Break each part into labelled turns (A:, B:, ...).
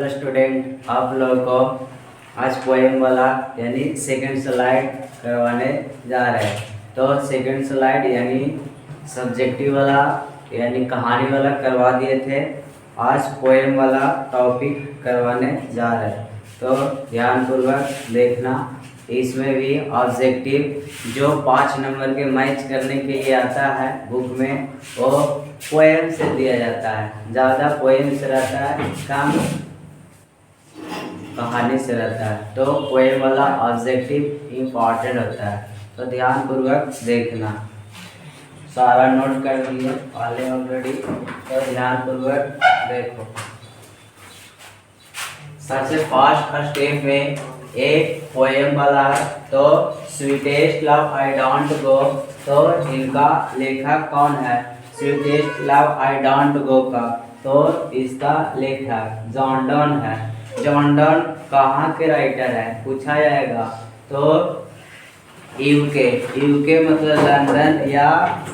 A: Hello student, आप लोगों को आज पोएम वाला यानी सेकंड स्लाइड करवाने जा रहे हैं। तो सेकंड स्लाइड यानी सब्जेक्टिव वाला यानी कहानी वाला करवा दिए थे। आज पोएम वाला टॉपिक करवाने जा रहे हैं, तो ध्यानपूर्वक देखना। इसमें भी ऑब्जेक्टिव जो 5 नंबर के मैच करने के लिए आता है बुक में, वो पोएम से दिया जाता है। ज़्यादा पोएम से रहता है, कम कहानी से रहता है। तो पोएम वाला ऑब्जेक्टिव इम्पॉर्टेंट होता है, तो ध्यानपूर्वक देखना। सारा नोट कर लिए वाले ऑलरेडी, तो ध्यानपूर्वक देखो। सबसे फर्स्ट स्टेप में एक पोएम वाला, तो sweetest love I don't go. तो इनका लेखक कौन है? Sweetest love I don't go का तो इसका लेखक जॉन डॉन है। जॉन डॉन कहाँ के राइटर है पूछा जाएगा, तो यूके मतलब लंदन या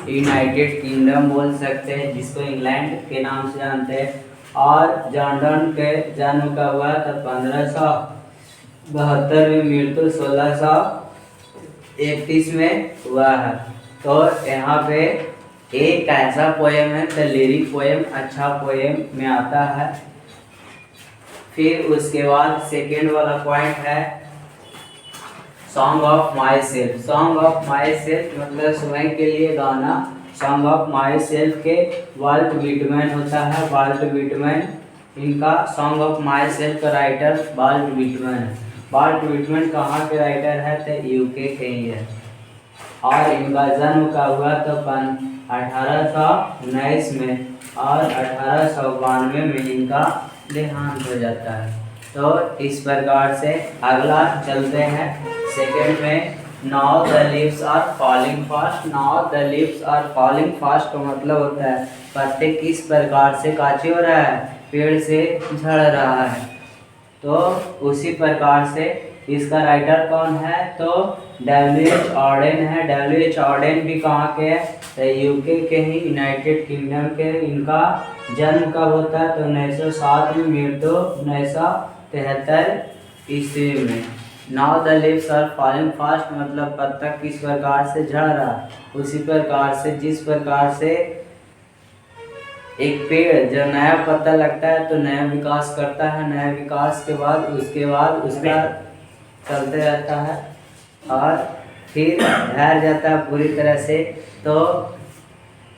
A: यूनाइटेड किंगडम बोल सकते हैं, जिसको इंग्लैंड के नाम से जानते हैं। और जॉन डॉन के जन्म का हुआ था 1572 में, मृत्यु 1631 में हुआ है। तो यहाँ पे एक ऐसा पोएम है, तो लिरिक पोएम अच्छा पोएम में आता है। फिर उसके बाद सेकेंड वाला पॉइंट है song of my self. Song of my self मतलब स्वयं के लिए गाना। सॉन्ग ऑफ माई सेल्फ के वाल्ट विटमैन होता है। वाल्ट विटमैन इनका सॉन्ग ऑफ माई सेल्फ का राइटर वाल्ट विटमैन है। वाल्ट विटमैन कहाँ के राइटर है? तो यूके के ही है। और इनका जन्म का हुआ तो 1819 में, और 1892 में इनका देहांत हो जाता है। तो इस प्रकार से अगला चलते हैं सेकेंड में। Now the leaves are falling fast. Now the leaves are falling fast का मतलब होता है पत्ते किस प्रकार से काचे हो रहा है, पेड़ से झड़ रहा है। तो उसी प्रकार से इसका राइटर कौन है? तो W.H. ऑर्डेन है। W.H. ऑर्डेन भी कहाँ के है? तो यूके के ही, यूनाइटेड किंगडम के। इनका जन्म कब होता है? तो 1907 में, मृत्यु 1973 ईस्वी में। Now the leaves are falling fast मतलब पत्ता किस प्रकार से झड़ रहा है, उसी प्रकार से जिस प्रकार से एक पेड़ जब नया पत्ता लगता है तो नया विकास करता है, नया विकास के बाद उसका चलते रहता है और फिर ढह जाता है पूरी तरह से, तो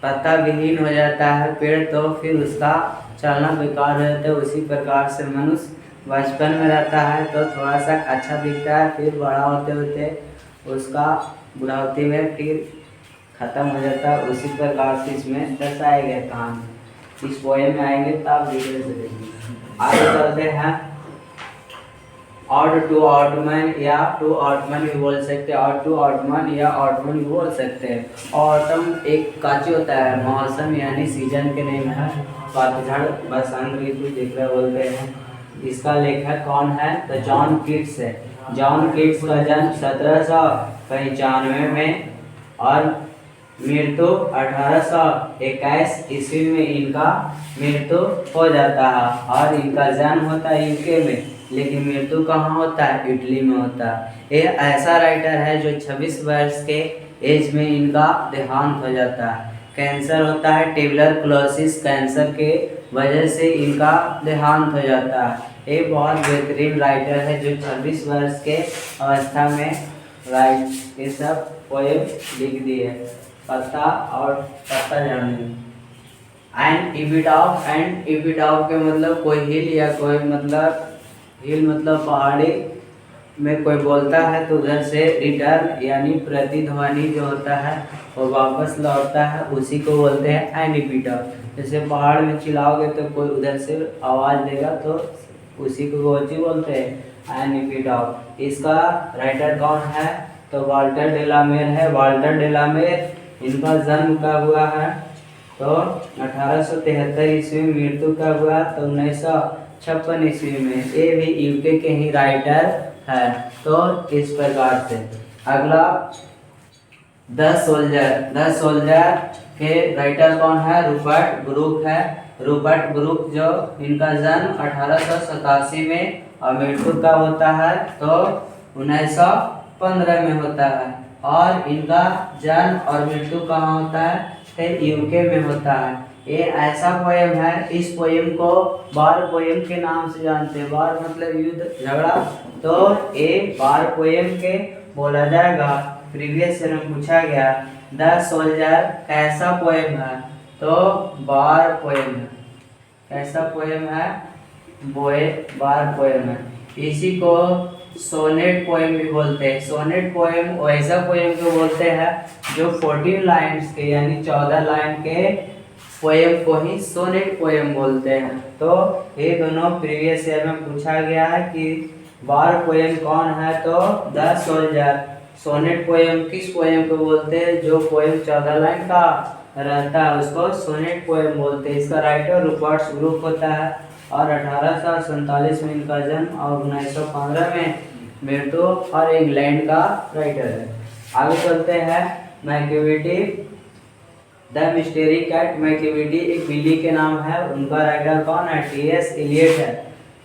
A: पत्ता विहीन हो जाता है पेड़, तो फिर उसका चलना बेकार हो जाता है। उसी प्रकार से मनुष्य बचपन में रहता है तो थोड़ा सा अच्छा दिखता है, फिर बड़ा होते होते उसका बुढ़ापे में फिर खत्म हो जाता है। उसी प्रकार से इसमें दर्शाया गया कहानी। इस पोएम में आएंगे तब डिटेल से देखेंगे। आगे चलते हैं। ऑड टू ऑटमन या टू ऑटमन भी बोल सकते हैं, ऑड टू ऑटमन या ऑटमन भी बोल सकते हैं। ऑटम एक काची होता है, मौसम यानी सीजन के नेम है। पतझड़ बसंत ऋतु जिसे बोलते हैं। इसका लेखक कौन है? तो जॉन कीट्स है। जॉन कीट्स का जन्म 1795 में और मृत्यु 1821 ईस्वी में इनका मृत्यु हो जाता है। और इनका जन्म होता है यूके में, लेकिन मृत्यु कहाँ होता है? इटली में होता है। ये ऐसा राइटर है जो 26 वर्ष के एज में इनका देहांत हो जाता है। कैंसर होता है, ट्यूबरकुलोसिस कैंसर के वजह से इनका देहांत हो जाता है। ये बहुत बेहतरीन राइटर है जो 26 वर्ष के अवस्था में ये सब पोएम लिख दिए, पत्ता और पत्ता झड़ने। एंड एपिटाफ के मतलब कोई हिल या कोई मतलब हिल मतलब पहाड़ी में कोई बोलता है तो उधर से रिटर्न यानी प्रतिध्वनि जो होता है वो वापस लौटता है, उसी को बोलते हैं एन एपिटाफ। जैसे पहाड़ में चिल्लाओगे तो कोई उधर से आवाज़ देगा तो उसी को गोची बोलते हैं एन एपिटाफ। इसका राइटर कौन है? तो वाल्टर डेलामेर है। वाल्टर डेलामेर इनका जन्म कब हुआ है? तो 1873 ईस्वी में, मृत्यु कब हुआ? तो 1956 ईस्वी में। ये भी यूके के ही राइटर है। तो इस प्रकार से अगला द सोल्जर के राइटर कौन है? रूपर्ट ब्रूक है। रूपर्ट ब्रूक जो इनका जन्म 1887 में और मृत्यु कब होता है तो 1915 में होता है। और इनका जन्म और मृत्यु कहाँ होता है तो यूके में होता है। ये ऐसा पोएम है, इस पोएम को वार पोएम के नाम से जानते हैं। वार मतलब युद्ध झगड़ा, तो ये वार पोएम के बोला जाएगा। प्रीवियस ईयर में पूछा गया द सोल्जर कैसा पोएम है तो वार पोएम है। कैसा पोएम है वार पोएम है। इसी को सोनेट पोएम भी बोलते हैं। सोनेट पोएम वैसा पोएम को बोलते हैं जो 14 लाइन्स के यानी 14 लाइन के पोएम को ही सोनेट पोएम बोलते हैं। तो ये दोनों प्रीवियस ईयर में पूछा गया है कि वार पोएम कौन है तो द सोल्जर। सोनेट पोएम किस पोएम को बोलते हैं जो पोएम 14 लाइन का रहता है उसको सोनेट पोएम बोलते हैं। इसका राइटर रूपर्ट ब्रूक होता है और 1847 में इनका जन्म और 1915 में मृत्यु और इंग्लैंड का राइटर है। आगे चलते हैं मैकियावेली द मिस्टेरी कैट। मैकियावेली एक बिल्ली के नाम है, उनका राइटर कौन है टी.एस. इलियट है।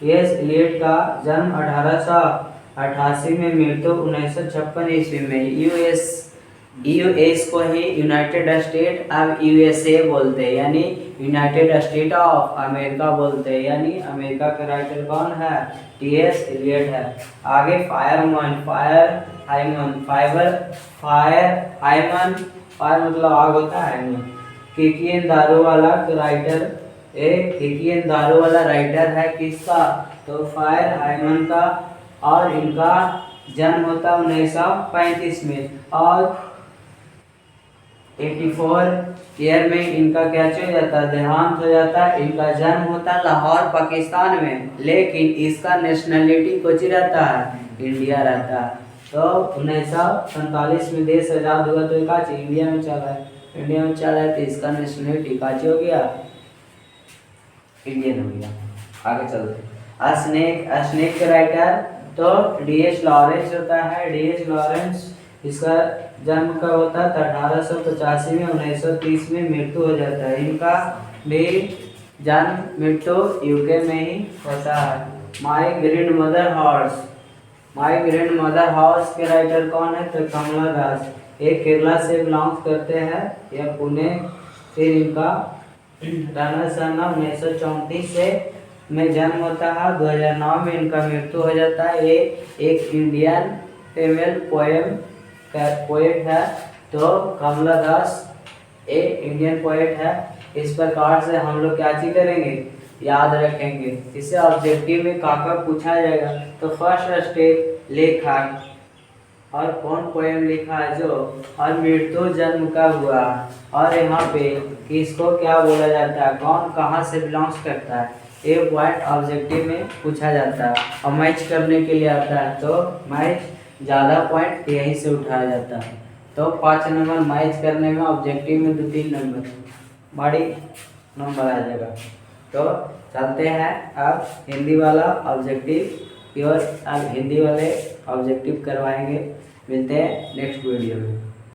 A: टी.एस. इलियट का जन्म 1888 में मृत्यु 1956 ईस्वी में। यूएस को ही यूनाइटेड स्टेट अब यूएसए बोलते हैं यानी यूनाइटेड स्टेट ऑफ अमेरिका बोलते हैं यानी अमेरिका का राइटर कौन है टी.एस. इलियट है। आगे फायर मतलब आग होता है। किकियन दारू वाला राइटर किकियन दारू वाला राइटर है किसका तो फायर हाइमन का। और इनका जन्म होता है 1935 में और 84 ईयर में इनका क्या हो जाता है देहांत हो जाता है। इनका जन्म होता है लाहौर पाकिस्तान में, लेकिन इसका नेशनलिटी कुछ रहता है इंडिया रहता है। तो 1947 में देश आजाद हुआ तो इंडिया में चला है। इंडिया में चला है तो इसका नेशनलिटी काची हो गया इंडियन हो गया। आगे चलते स्नेक के राइटर तो डी.एच. लॉरेंस होता है। डी.एच. लॉरेंस इसका जन्म कब होता है 1885 में 1930 में मृत्यु हो जाता है। इनका भी जन्म मृत्यु यूके में ही होता है। माई ग्रैंड मदर हॉर्स के राइटर कौन है तो कमला दास। ये केरला से बिलोंग करते हैं या पुणे। फिर इनका राणा साना 1934 से में जन्म होता है। 2009 में इनका मृत्यु हो जाता है। ये एक इंडियन फीमेल पोएट है। तो कमला दास एक इंडियन पोएट है। इस प्रकार से हम लोग क्या चीज करेंगे याद रखेंगे। इसे ऑब्जेक्टिव में काका पूछा जाएगा। तो फर्स्ट स्टेप लेखक और कौन पोएम लिखा है जो और मृत्यु जन्म कब हुआ और यहाँ पे किसको क्या बोला जाता है कौन कहाँ से बिलोंग्स करता है। ये पॉइंट ऑब्जेक्टिव में पूछा जाता है और मैच करने के लिए आता है। तो मैच ज़्यादा पॉइंट यहीं से उठाया जाता है। तो 5 नंबर मैच करने में ऑब्जेक्टिव में 2-3 नंबर बड़ी नंबर आ जाएगा। तो चलते हैं अब हिंदी वाला ऑब्जेक्टिव प्योर। अब हिंदी वाले ऑब्जेक्टिव करवाएंगे। मिलते हैं नेक्स्ट वीडियो में।